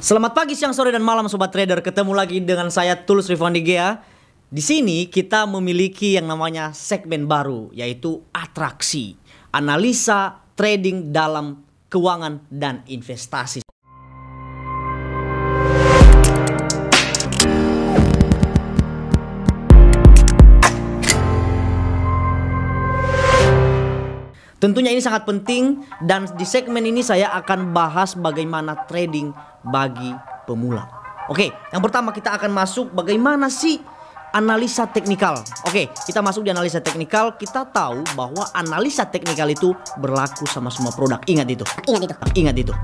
Selamat pagi, siang, sore, dan malam Sobat Trader. Ketemu lagi dengan saya Tulus Rifandigea. Di sini kita memiliki yang namanya segmen baru, yaitu atraksi, analisa trading dalam keuangan dan investasi. Tentunya ini sangat penting, dan di segmen ini saya akan bahas bagaimana trading bagi pemula. Oke, yang pertama kita akan masuk bagaimana sih analisa teknikal. Oke, kita masuk di analisa teknikal. Kita tahu bahwa analisa teknikal itu berlaku sama semua produk. Ingat itu. Ingat itu.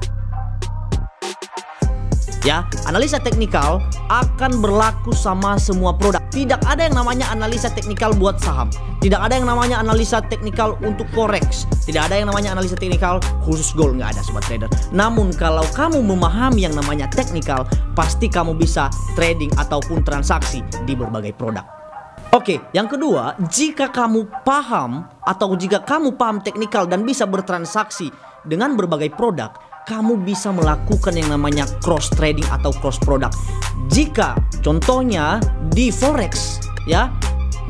Ya, analisa teknikal akan berlaku sama semua produk. Tidak ada yang namanya analisa teknikal buat saham. Tidak ada yang namanya analisa teknikal untuk forex. Tidak ada yang namanya analisa teknikal khusus gold. Nggak ada, Sobat Trader. Namun kalau kamu memahami yang namanya teknikal, pasti kamu bisa trading ataupun transaksi di berbagai produk. Oke, yang kedua, jika kamu paham teknikal dan bisa bertransaksi dengan berbagai produk, kamu bisa melakukan yang namanya cross trading atau cross product. Jika contohnya di forex, ya,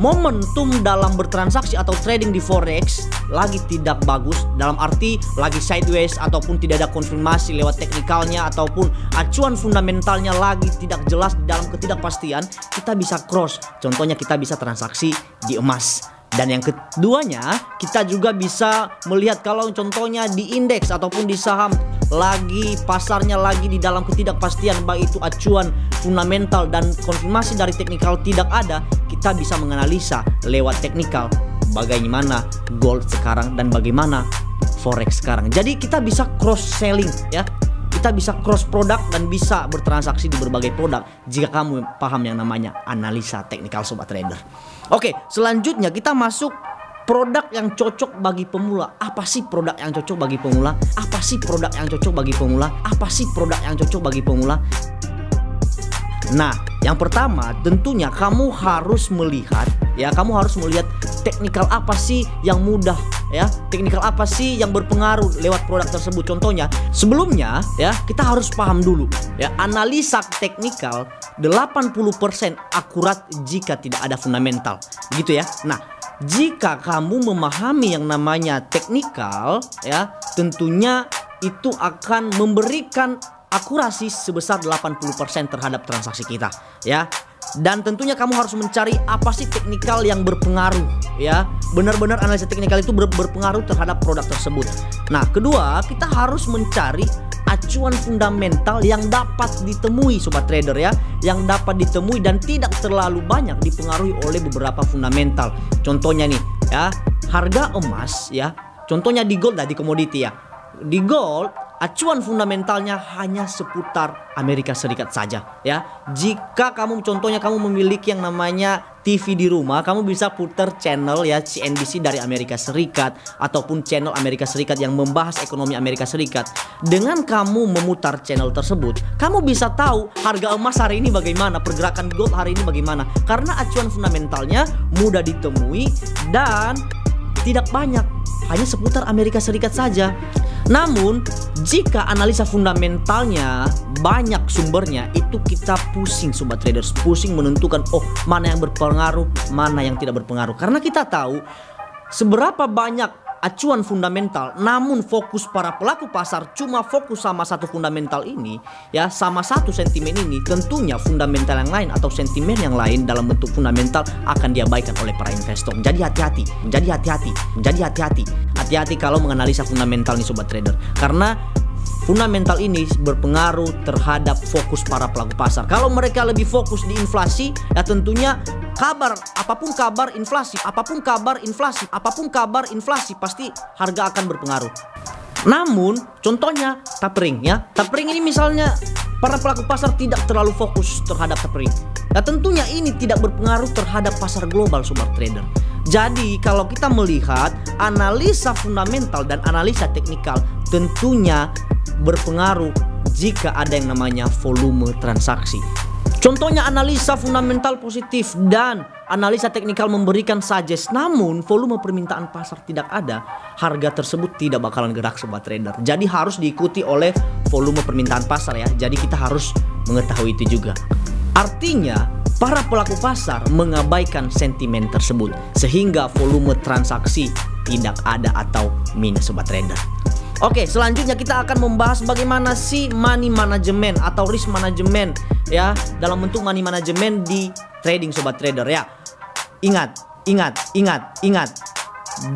momentum dalam bertransaksi atau trading di forex lagi tidak bagus, dalam arti lagi sideways ataupun tidak ada konfirmasi lewat teknikalnya ataupun acuan fundamentalnya lagi tidak jelas dalam ketidakpastian, kita bisa cross. Contohnya kita bisa transaksi di emas. Dan yang keduanya, kita juga bisa melihat kalau contohnya di indeks ataupun di saham lagi pasarnya lagi di dalam ketidakpastian, baik itu acuan fundamental dan konfirmasi dari teknikal tidak ada, kita bisa menganalisa lewat teknikal bagaimana gold sekarang dan bagaimana forex sekarang. Jadi kita bisa cross selling, ya. Kita bisa cross produk dan bisa bertransaksi di berbagai produk jika kamu paham yang namanya analisa teknikal, Sobat Trader. Oke, selanjutnya kita masuk produk yang cocok bagi pemula. Apa sih produk yang cocok bagi pemula? Apa sih produk yang cocok bagi pemula? Apa sih produk yang cocok bagi pemula? Nah, yang pertama tentunya kamu harus melihat, ya, kamu harus melihat teknikal apa sih yang mudah, ya, teknikal apa sih yang berpengaruh lewat produk tersebut. Contohnya, sebelumnya, ya, kita harus paham dulu, ya, analisa teknikal 80% akurat jika tidak ada fundamental, gitu ya. Nah, jika kamu memahami yang namanya teknikal, ya, tentunya itu akan memberikan akurasi sebesar 80% terhadap transaksi kita, ya. Dan tentunya kamu harus mencari apa sih teknikal yang berpengaruh, ya. Benar-benar analisa teknikal itu berpengaruh terhadap produk tersebut. Nah, kedua, kita harus mencari acuan fundamental yang dapat ditemui, Sobat Trader, ya, yang dapat ditemui dan tidak terlalu banyak dipengaruhi oleh beberapa fundamental. Contohnya nih, ya, harga emas, ya. Contohnya di gold, di komoditi, ya. Di gold, acuan fundamentalnya hanya seputar Amerika Serikat saja, ya. Jika kamu contohnya kamu memiliki yang namanya TV di rumah, kamu bisa putar channel, ya, CNBC dari Amerika Serikat ataupun channel Amerika Serikat yang membahas ekonomi Amerika Serikat. Dengan kamu memutar channel tersebut, kamu bisa tahu harga emas hari ini bagaimana, pergerakan gold hari ini bagaimana, karena acuan fundamentalnya mudah ditemui dan tidak banyak, hanya seputar Amerika Serikat saja. Namun, jika analisa fundamentalnya banyak sumbernya, itu kita pusing, Sobat Traders, pusing menentukan, oh, mana yang berpengaruh, mana yang tidak berpengaruh. Karena kita tahu seberapa banyak acuan fundamental, namun fokus para pelaku pasar cuma fokus sama satu fundamental ini, ya, sama satu sentimen ini, tentunya fundamental yang lain atau sentimen yang lain dalam bentuk fundamental akan diabaikan oleh para investor. Jadi hati-hati kalau menganalisa fundamental nih, Sobat Trader, karena fundamental ini berpengaruh terhadap fokus para pelaku pasar. Kalau mereka lebih fokus di inflasi, ya tentunya apapun kabar inflasi, pasti harga akan berpengaruh. Namun, contohnya tapering, ya. Tapering ini misalnya para pelaku pasar tidak terlalu fokus terhadap tapering. Nah, tentunya ini tidak berpengaruh terhadap pasar global, Sobat Trader. Jadi, kalau kita melihat analisa fundamental dan analisa teknikal, tentunya berpengaruh jika ada yang namanya volume transaksi. Contohnya analisa fundamental positif dan analisa teknikal memberikan suggest, namun volume permintaan pasar tidak ada, harga tersebut tidak bakalan gerak sobat trader. Jadi harus diikuti oleh volume permintaan pasar ya. Jadi kita harus mengetahui itu juga. Artinya para pelaku pasar mengabaikan sentimen tersebut sehingga volume transaksi tidak ada atau minus sobat trader. Oke, selanjutnya kita akan membahas bagaimana sih money management atau risk management ya, dalam bentuk money management di trading sobat trader ya. Ingat.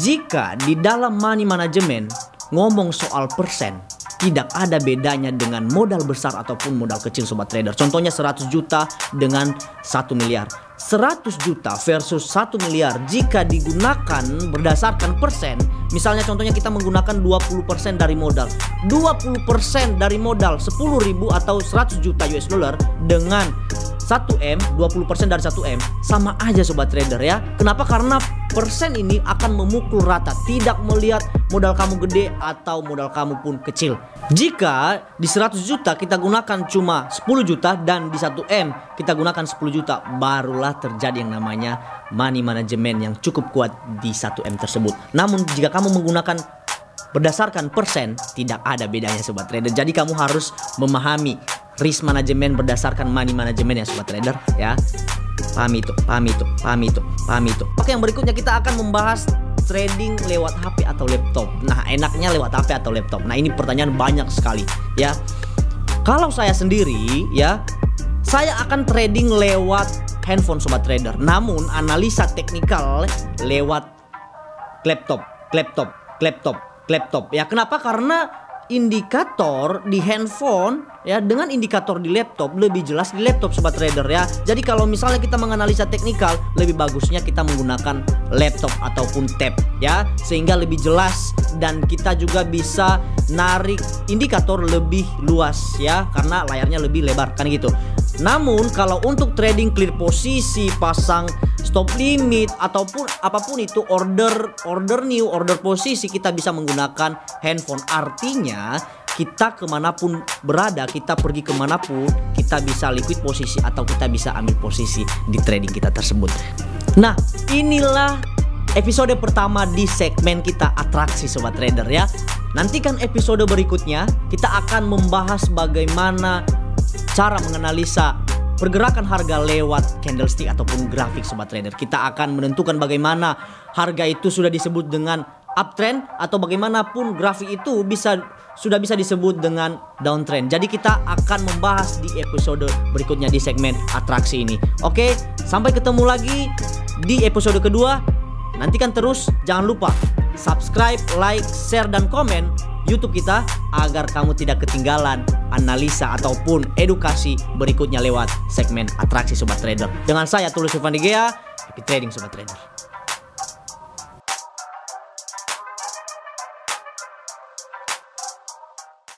Jika di dalam money management ngomong soal persen, tidak ada bedanya dengan modal besar ataupun modal kecil sobat trader. Contohnya 100 juta dengan 1 miliar. 100 juta versus 1 miliar jika digunakan berdasarkan persen, misalnya contohnya kita menggunakan 20% dari modal. 20% dari modal 10.000 atau 100 juta US dollar dengan 1M, 20% dari 1M sama aja sobat trader ya. Kenapa? Karena persen ini akan memukul rata, tidak melihat modal kamu gede atau modal kamu pun kecil. Jika di 100 juta kita gunakan cuma 10 juta dan di 1M kita gunakan 10 juta, barulah terjadi yang namanya money management yang cukup kuat di 1M tersebut. Namun jika kamu menggunakan berdasarkan persen, tidak ada bedanya sobat trader. Jadi kamu harus memahami risk management berdasarkan money management ya sobat trader ya. Pahami itu. Oke, yang berikutnya kita akan membahas trading lewat HP atau laptop. Nah, enaknya lewat HP atau laptop. Nah, ini pertanyaan banyak sekali ya. Kalau saya sendiri ya, saya akan trading lewat handphone sobat trader. Namun analisa teknikal lewat laptop. Ya, kenapa? Karena indikator di handphone ya dengan indikator di laptop lebih jelas di laptop sobat trader ya. Jadi kalau misalnya kita menganalisa teknikal, lebih bagusnya kita menggunakan laptop ataupun tab ya, sehingga lebih jelas dan kita juga bisa narik indikator lebih luas ya, karena layarnya lebih lebar kan gitu. Namun kalau untuk trading clear posisi, pasang stop limit ataupun apapun itu, order new, order posisi, kita bisa menggunakan handphone. Artinya kita kemanapun berada, kita pergi kemanapun, kita bisa liquid posisi atau kita bisa ambil posisi di trading kita tersebut. Nah, inilah episode pertama di segmen kita atraksi sobat trader ya. Nantikan episode berikutnya, kita akan membahas bagaimana cara menganalisa pergerakan harga lewat candlestick ataupun grafik sobat trader. Kita akan menentukan bagaimana harga itu sudah disebut dengan uptrend atau bagaimanapun grafik itu sudah bisa disebut dengan downtrend. Jadi kita akan membahas di episode berikutnya di segmen atraksi ini. Oke, sampai ketemu lagi di episode kedua. Nantikan terus, jangan lupa subscribe, like, share, dan komen YouTube kita agar kamu tidak ketinggalan analisa ataupun edukasi berikutnya lewat segmen atraksi sobat trader. Dengan saya Tulus Irfan Digea, happy trading sobat trader.